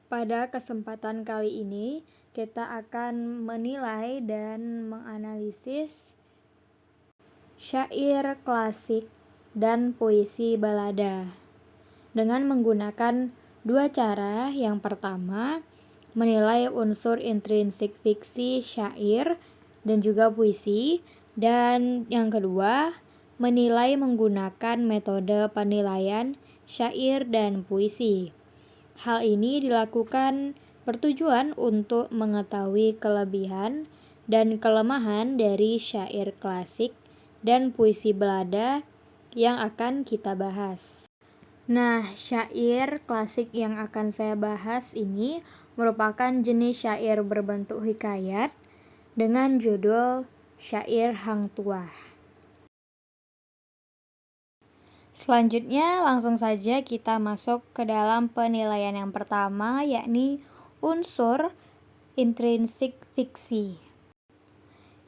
Pada kesempatan kali ini, kita akan menilai dan menganalisis syair klasik dan puisi balada dengan menggunakan dua cara. Yang pertama, menilai unsur intrinsik fiksi syair dan juga puisi, dan yang kedua, menilai menggunakan metode penilaian syair dan puisi. Hal ini dilakukan bertujuan untuk mengetahui kelebihan dan kelemahan dari syair klasik dan puisi balada yang akan kita bahas. Nah, syair klasik yang akan saya bahas ini merupakan jenis syair berbentuk hikayat dengan judul Syair Hang Tuah. Selanjutnya langsung saja kita masuk ke dalam penilaian yang pertama, yakni unsur intrinsik fiksi.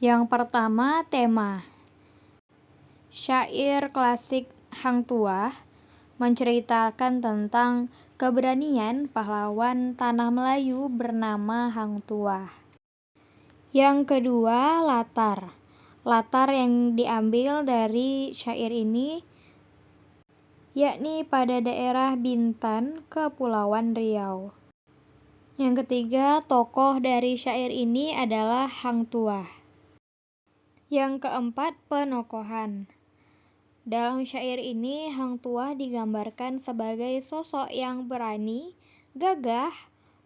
Yang pertama, tema. Syair klasik Hang Tuah menceritakan tentang keberanian pahlawan tanah Melayu bernama Hang Tuah. Yang kedua, latar. Latar yang diambil dari syair ini yakni pada daerah Bintan, Kepulauan Riau. Yang ketiga, tokoh dari syair ini adalah Hang Tuah. Yang keempat, penokohan. Dalam syair ini, Hang Tuah digambarkan sebagai sosok yang berani, gagah,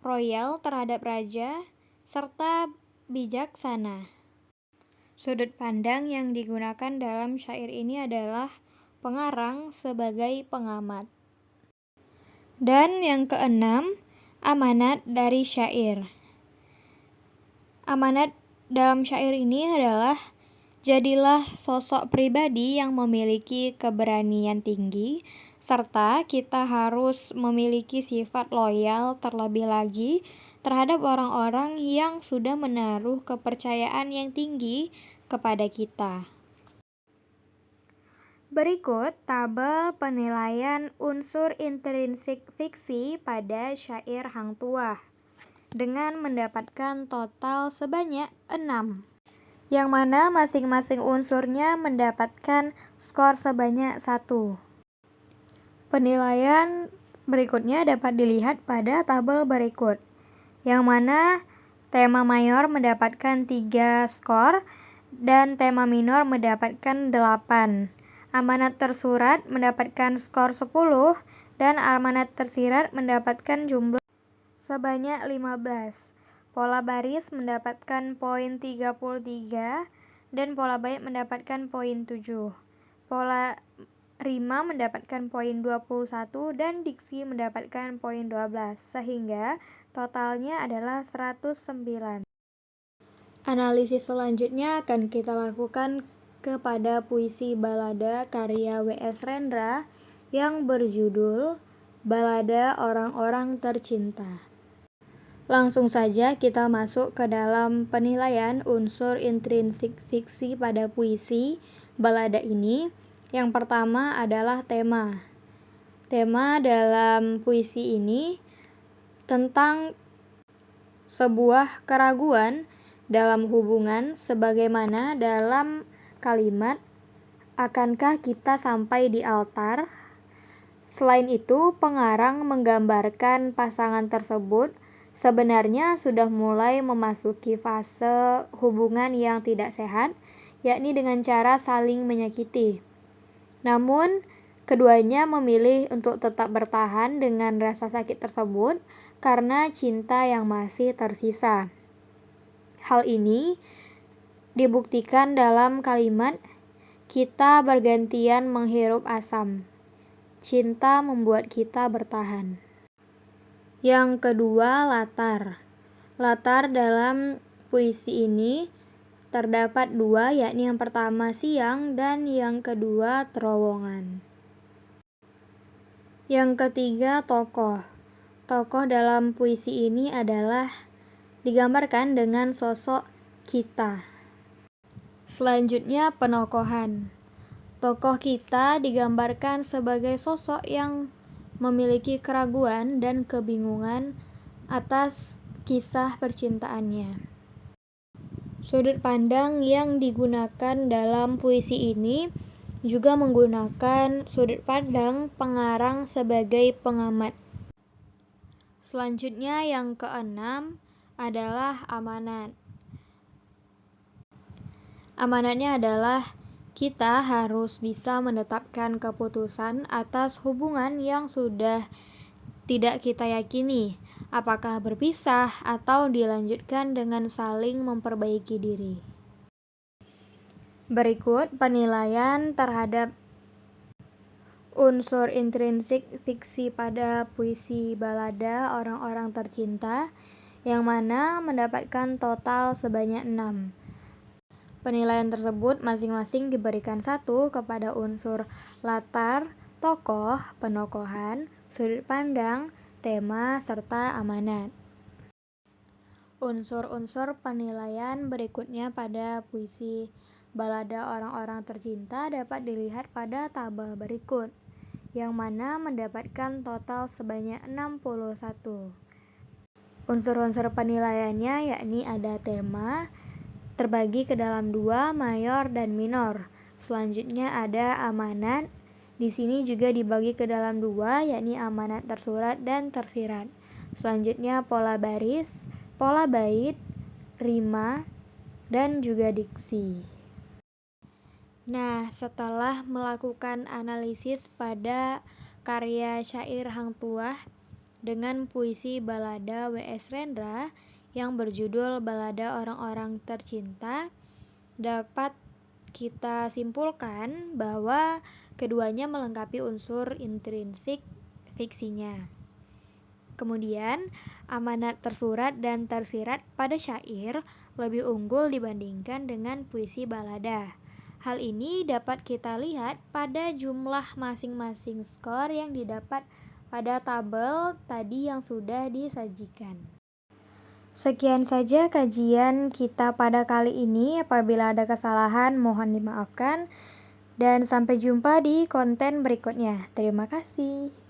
royal terhadap raja, serta bijaksana. Sudut pandang yang digunakan dalam syair ini adalah pengarang sebagai pengamat. Dan yang keenam, amanat dari syair. Amanat dalam syair ini adalah jadilah sosok pribadi yang memiliki keberanian tinggi, serta kita harus memiliki sifat loyal terlebih lagi terhadap orang-orang yang sudah menaruh kepercayaan yang tinggi kepada kita. Berikut tabel penilaian unsur intrinsik fiksi pada syair Hang Tuah dengan mendapatkan total sebanyak 6, yang mana masing-masing unsurnya mendapatkan skor sebanyak 1. Penilaian berikutnya dapat dilihat pada tabel berikut, yang mana tema mayor mendapatkan 3 skor dan tema minor mendapatkan 8. Amanat tersurat mendapatkan skor 10 dan amanat tersirat mendapatkan jumlah sebanyak 15. Pola baris mendapatkan poin 33 dan pola bait mendapatkan poin 7. Pola rima mendapatkan poin 21 dan diksi mendapatkan poin 12, sehingga totalnya adalah 109. Analisis selanjutnya akan kita lakukan kepada puisi balada karya W.S. Rendra yang berjudul Balada Orang-Orang Tercinta. Langsung saja kita masuk ke dalam penilaian unsur intrinsik fiksi pada puisi balada ini. Yang pertama adalah tema. Tema dalam puisi ini tentang sebuah keraguan dalam hubungan, sebagaimana dalam kalimat, akankah kita sampai di altar? Selain itu, pengarang menggambarkan pasangan tersebut sebenarnya sudah mulai memasuki fase hubungan yang tidak sehat, yakni dengan cara saling menyakiti. Namun, keduanya memilih untuk tetap bertahan dengan rasa sakit tersebut karena cinta yang masih tersisa. Hal ini dibuktikan dalam kalimat, kita bergantian menghirup asam. Cinta membuat kita bertahan. Yang kedua, latar. Latar dalam puisi ini terdapat 2, yakni yang pertama siang dan yang kedua terowongan. Yang ketiga, tokoh. Tokoh dalam puisi ini adalah digambarkan dengan sosok kita. Selanjutnya, penokohan. Tokoh kita digambarkan sebagai sosok yang memiliki keraguan dan kebingungan atas kisah percintaannya. Sudut pandang yang digunakan dalam puisi ini juga menggunakan sudut pandang pengarang sebagai pengamat. Selanjutnya yang keenam adalah amanat. Amanatnya adalah kita harus bisa menetapkan keputusan atas hubungan yang sudah tidak kita yakini, apakah berpisah atau dilanjutkan dengan saling memperbaiki diri. Berikut penilaian terhadap unsur intrinsik fiksi pada puisi balada Orang-Orang Tercinta, yang mana mendapatkan total sebanyak 6. Penilaian tersebut masing-masing diberikan 1 kepada unsur latar, tokoh, penokohan, sudut pandang, tema, serta amanat. Unsur-unsur penilaian berikutnya pada puisi balada Orang-Orang Tercinta dapat dilihat pada tabel berikut, yang mana mendapatkan total sebanyak 61. Unsur-unsur penilaiannya yakni ada tema, terbagi ke dalam 2, mayor dan minor. Selanjutnya ada amanat. Di sini juga dibagi ke dalam 2, yakni amanat tersurat dan tersirat. Selanjutnya pola baris, pola bait, rima, dan juga diksi. Nah, setelah melakukan analisis pada karya syair Hang Tuah dengan puisi balada W.S. Rendra yang berjudul Balada Orang-Orang Tercinta, dapat kita simpulkan bahwa keduanya melengkapi unsur intrinsik fiksinya. Kemudian, amanat tersurat dan tersirat pada syair lebih unggul dibandingkan dengan puisi balada. Hal ini dapat kita lihat pada jumlah masing-masing skor yang didapat pada tabel tadi yang sudah disajikan. Sekian saja kajian kita pada kali ini. Apabila ada kesalahan, mohon dimaafkan. Dan sampai jumpa di konten berikutnya. Terima kasih.